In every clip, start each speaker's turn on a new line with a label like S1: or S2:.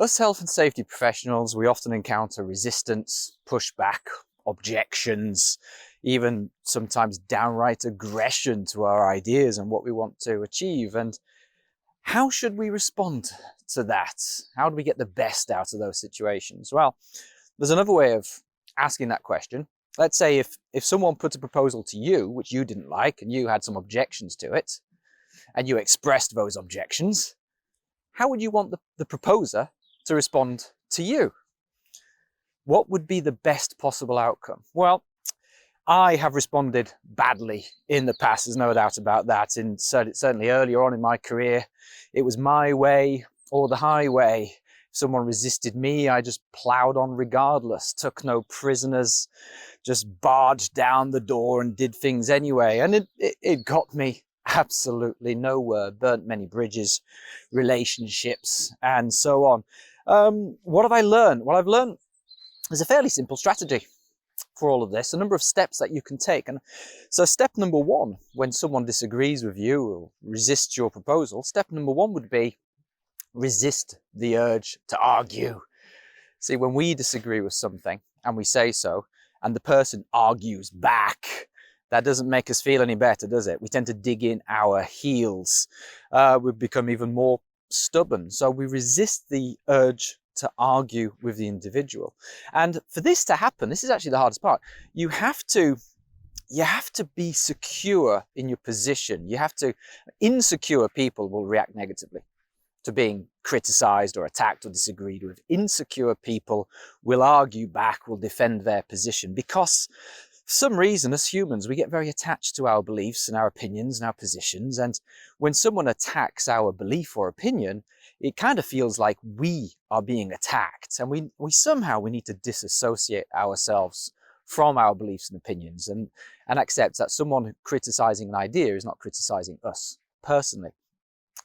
S1: Us health and safety professionals, we often encounter resistance, pushback, objections, even sometimes downright aggression to our ideas and what we want to achieve. And how should we respond to that? How do we get the best out of those situations? Well, there's another way of asking that question. Let's say if someone put a proposal to you, which you didn't like, and you had some objections to it, and you expressed those objections, how would you want the proposer to respond to you? What would be the best possible outcome? Well, I have responded badly in the past, there's no doubt about that. And certainly earlier on in my career, it was my way or the highway. If someone resisted me, I just plowed on regardless, took no prisoners, just barged down the door and did things anyway. And it got me absolutely nowhere, burnt many bridges, relationships, and so on. What have I learned? Well, I've learned there's a fairly simple strategy for all of this, a number of steps that you can take. And so step number one, when someone disagrees with you or resists your proposal, step number one would be resist the urge to argue. See, when we disagree with something and we say so, and the person argues back, that doesn't make us feel any better, does it? We tend to dig in our heels. We become even more stubborn. So we resist the urge to argue with the individual. And for this to happen, this is actually the hardest part. You have to be secure in your position. Insecure people will react negatively to being criticized or attacked or disagreed with. Insecure people will argue back, will defend their position, because for some reason, as humans, we get very attached to our beliefs and our opinions and our positions. And when someone attacks our belief or opinion, it kind of feels like we are being attacked. And we somehow need to disassociate ourselves from our beliefs and opinions and accept that someone criticizing an idea is not criticizing us personally.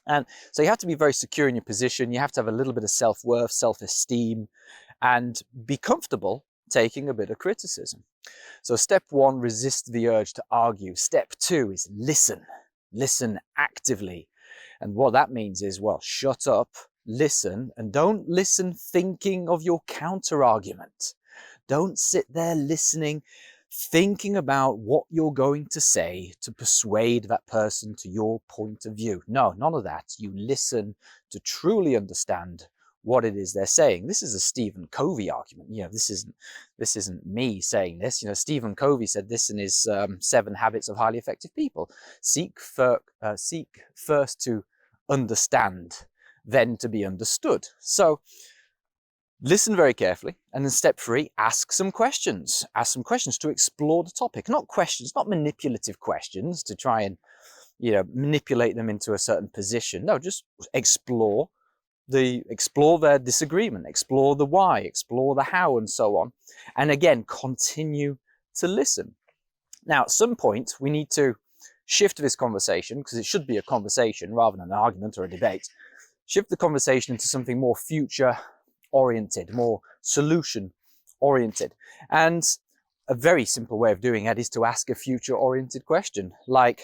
S1: And so you have to be very secure in your position. You have to have a little bit of self-worth, self-esteem, and be comfortable taking a bit of criticism. So step one, resist the urge to argue. Step two is listen. Listen actively. And what that means is, well, shut up, listen, and don't listen thinking of your counter-argument. Don't sit there listening, thinking about what you're going to say to persuade that person to your point of view. No, none of that. You listen to truly understand what it is they're saying. This is a Stephen Covey argument. This isn't me saying this. Stephen Covey said this in his 7 Habits of Highly Effective People. Seek first to understand, then to be understood. So listen very carefully, and then step 3, ask some questions. Ask some questions to explore the topic. Not manipulative questions to try and manipulate them into a certain position. No, just explore their disagreement, explore the why, explore the how, and so on. And again, continue to listen. Now, at some point, we need to shift this conversation, because it should be a conversation rather than an argument or a debate. Shift the conversation into something more future-oriented, more solution-oriented. And a very simple way of doing that is to ask a future-oriented question, like,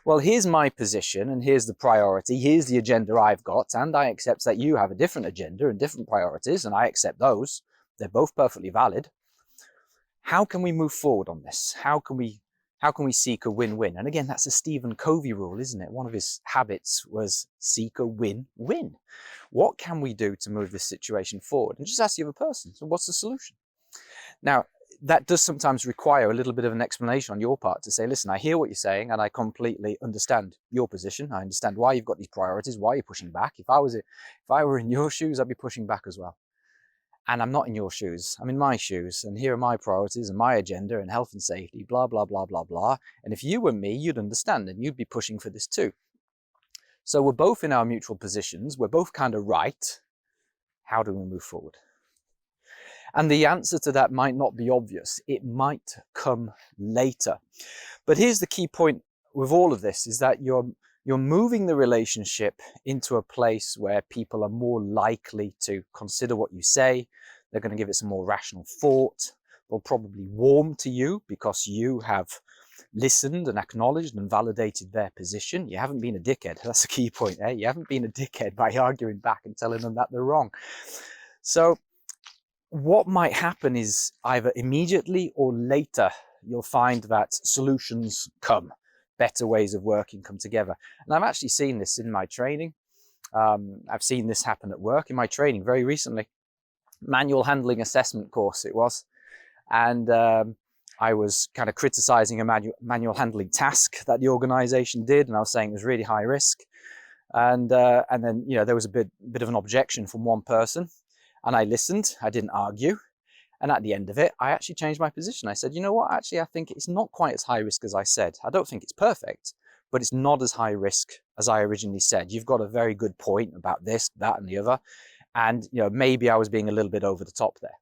S1: well, here's my position and here's the priority, here's the agenda I've got, and I accept that you have a different agenda and different priorities, and I accept those. They're both perfectly valid. How can we move forward on this? How can we seek a win-win? And again, that's a Stephen Covey rule, isn't it? One of his habits was seek a win-win. What can we do to move this situation forward? And just ask the other person, so what's the solution? Now, that does sometimes require a little bit of an explanation on your part to say, listen, I hear what you're saying and I completely understand your position. I understand why you've got these priorities, why you're pushing back. If I were in your shoes, I'd be pushing back as well. And I'm not in your shoes, I'm in my shoes, and here are my priorities and my agenda and health and safety, blah, blah, blah, blah, blah. And if you were me, you'd understand and you'd be pushing for this too. So we're both in our mutual positions, we're both kind of right. How do we move forward? And the answer to that might not be obvious. It might come later. But here's the key point with all of this, is that you're moving the relationship into a place where people are more likely to consider what you say. They're going to give it some more rational thought. They'll probably warm to you because you have listened and acknowledged and validated their position. You haven't been a dickhead. That's a key point, eh? You haven't been a dickhead by arguing back and telling them that they're wrong. So what might happen is either immediately or later, you'll find that solutions come, better ways of working come together. And I've actually seen this in my training. I've seen this happen at work in my training very recently. Manual handling assessment course it was. And I was kind of criticizing a manual handling task that the organization did. And I was saying it was really high risk. And then, you know, there was a bit of an objection from one person. And I listened, I didn't argue. And at the end of it, I actually changed my position. I said, you know what, actually, I think it's not quite as high risk as I said. I don't think it's perfect, but it's not as high risk as I originally said. You've got a very good point about this, that, and the other. And, you know, maybe I was being a little bit over the top there.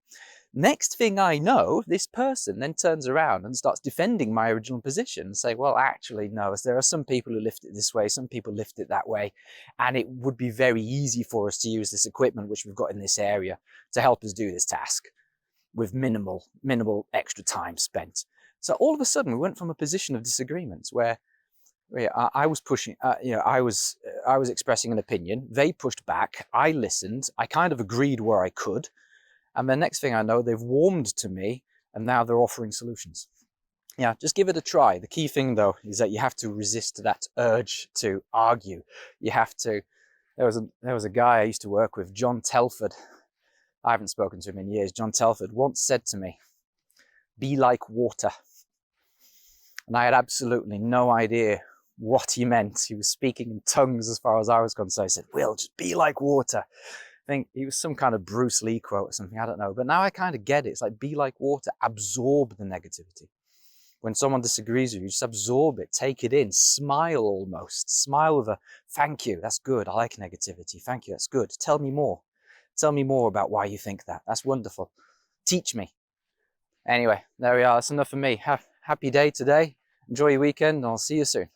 S1: Next thing I know, this person then turns around and starts defending my original position and say, well, actually, no, there are some people who lift it this way, some people lift it that way. And it would be very easy for us to use this equipment, which we've got in this area, to help us do this task with minimal extra time spent. So all of a sudden, we went from a position of disagreement where I was pushing, I was expressing an opinion. They pushed back. I listened. I kind of agreed where I could. And the next thing I know, they've warmed to me and now they're offering solutions. Yeah, just give it a try. The key thing though, is that you have to resist that urge to argue. You have to, there was a guy I used to work with, John Telford. I haven't spoken to him in years. John Telford once said to me, be like water. And I had absolutely no idea what he meant. He was speaking in tongues as far as I was concerned. I said, Will, just be like water. I think he was some kind of Bruce Lee quote or something, I don't know. But now I kind of get it. It's like, be like water, absorb the negativity. When someone disagrees with you, just absorb it, take it in, smile almost. Smile with a, thank you, that's good. I like negativity. Thank you, that's good. Tell me more. Tell me more about why you think that. That's wonderful. Teach me. Anyway, there we are. That's enough for me. Happy day today. Enjoy your weekend and I'll see you soon.